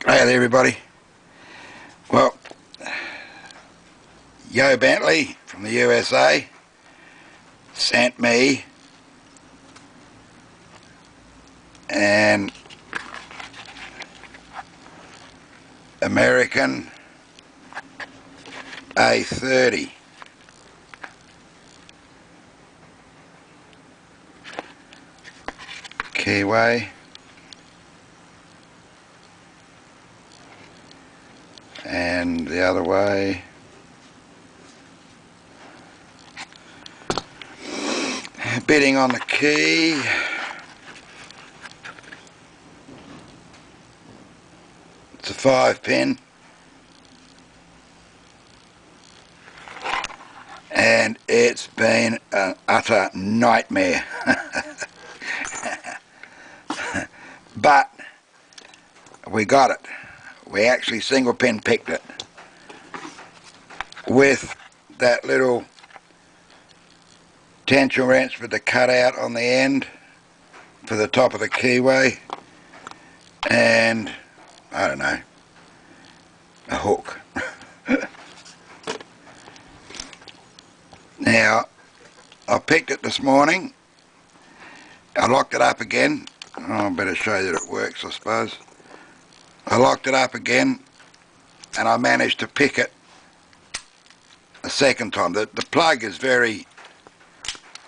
Hey there everybody. Well, Yobentley from the USA sent me an American A30 keyway, and the other way bitting on the key. It's a 5-pin, and it's been an utter nightmare. But we got it. We actually single pin picked it with that little tension wrench with the cutout on the end for the top of the keyway, and I don't know, a hook. Now, I picked it this morning. I locked it up again. Oh, I better show you that it works, I suppose. I locked it up again, and I managed to pick it a second time. The plug is very,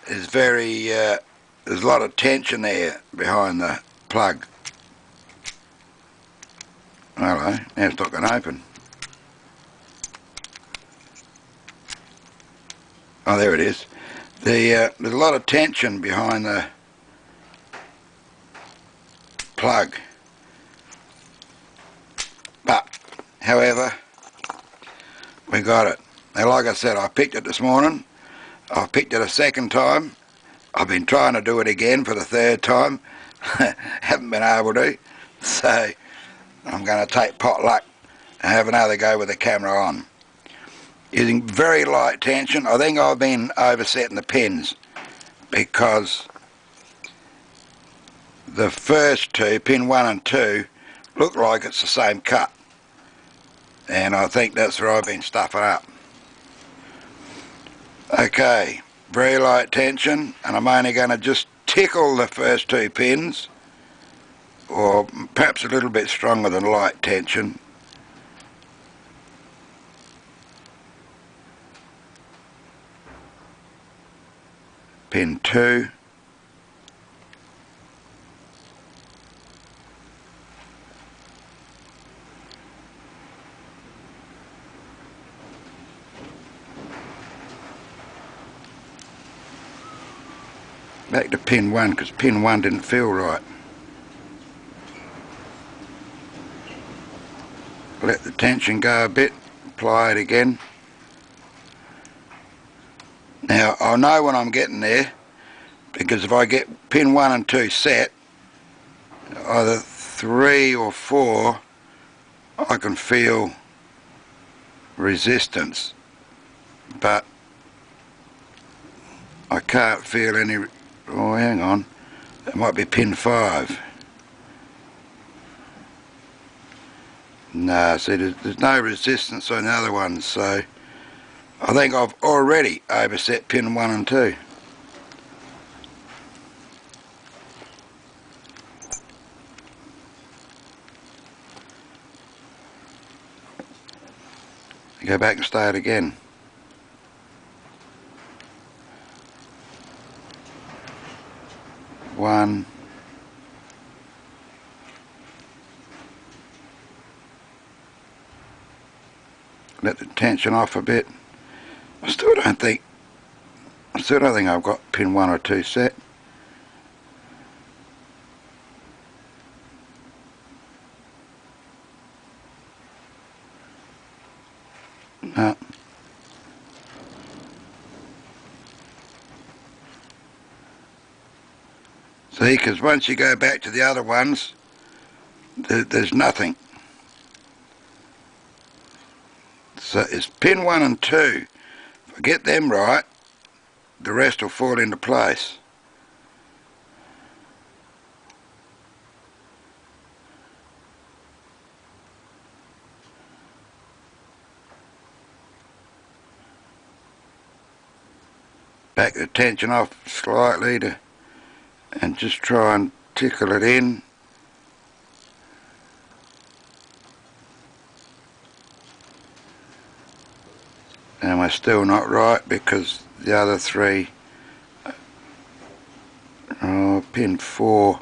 there's a lot of tension there behind the plug. Hello, now it's not going to open. Oh, there it is. There's a lot of tension behind the plug. But, however, we got it. Now, like I said, I picked it this morning. I picked it a second time. I've been trying to do it again for the third time. Haven't been able to. So, I'm going to take pot luck and have another go with the camera on. Using very light tension. I think I've been oversetting the pins because the first two, pin 1 and 2, look like it's the same cut. And I think that's where I've been stuffing up. Okay, very light tension, and I'm only going to just tickle the first 2 pins, or perhaps a little bit stronger than light tension. Pin 2. Back to pin 1, because pin 1 didn't feel right. Let the tension go a bit, apply it again. Now, I know when I'm getting there, because if I get pin 1 and 2 set, either 3 or 4, I can feel resistance, but I can't feel any. Oh, hang on, that might be pin 5. No, see, there's no resistance on the other ones, so I think I've already overset pin 1 and 2. Go back and start again. One. Let the tension off a bit. I still don't think I've got pin 1 or 2 set. No. See, because once you go back to the other ones, there's nothing. So it's pin 1 and 2. If I get them right, the rest will fall into place. back the tension off slightly and just try and tickle it in. And we're still not right because the other three, pin 4,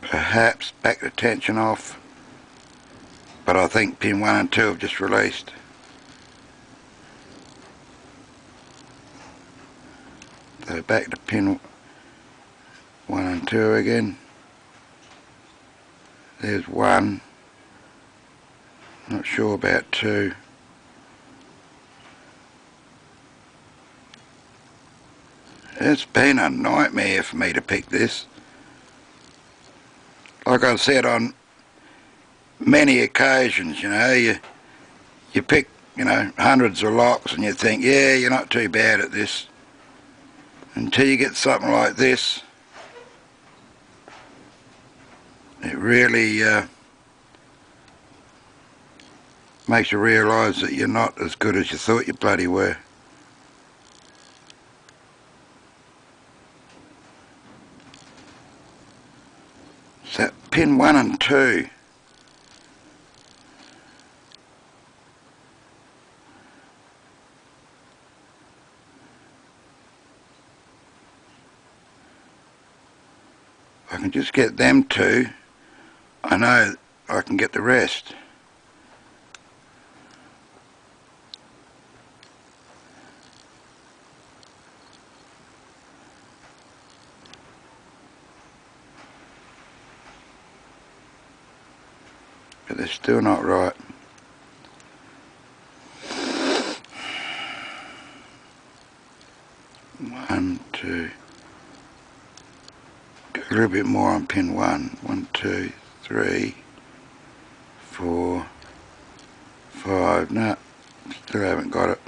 perhaps back the tension off, but I think pin 1 and 2 have just released. So back to pin 1 and 2 again. There's 1, not sure about 2. It's been a nightmare for me to pick this. Like I said on many occasions, you pick, hundreds of locks and you think, yeah, you're not too bad at this. Until you get something like this, it really makes you realise that you're not as good as you thought you bloody were. So pin 1 and 2. If I can just get them 2, I know I can get the rest. But they're still not right. One, two. Go a little bit more on pin 1. 1, 2, 3, 4, 5. No, still haven't got it.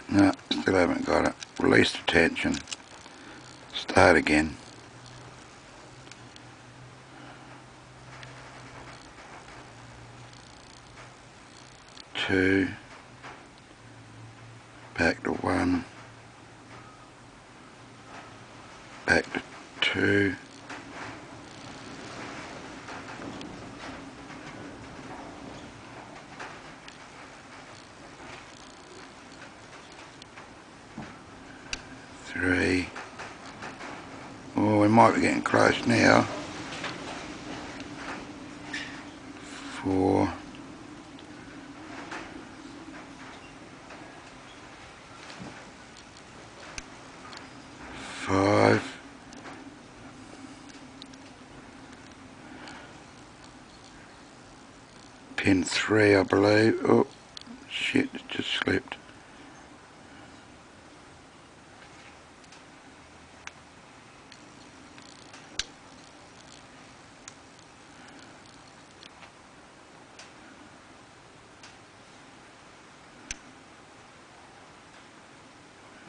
No, still haven't got it. Release the tension. Start again. Two. Back to 1. Back to 2. Three. Oh, we might be getting close now. 4. 5. Pin 3, I believe. Oh, shit, it just slipped.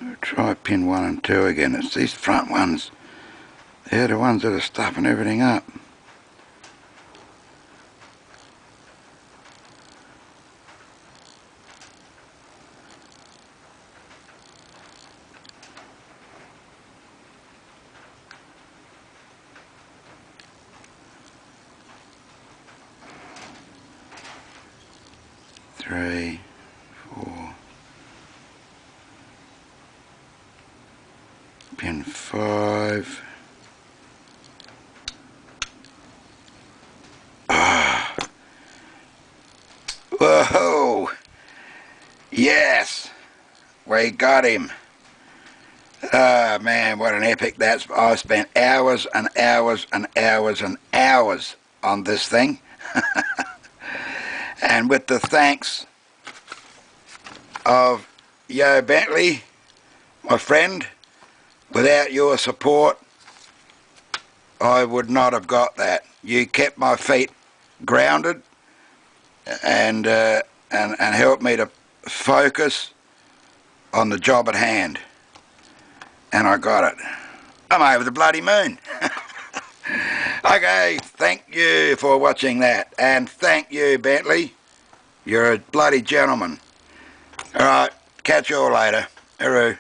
I'll try pin 1 and 2 again. It's these front ones. They're the ones that are stuffing everything up. Three, 4. Pin 5. Ah. Whoa! Yes! We got him. Oh man, what an epic that's. I spent hours and hours and hours and hours on this thing. And with the thanks of Yobentley, my friend, without your support, I would not have got that. You kept my feet grounded and helped me to focus on the job at hand. And I got it. I'm over the bloody moon. Okay, thank you for watching that, and thank you, Bentley. You're a bloody gentleman. Alright, catch you all later. Hooroo.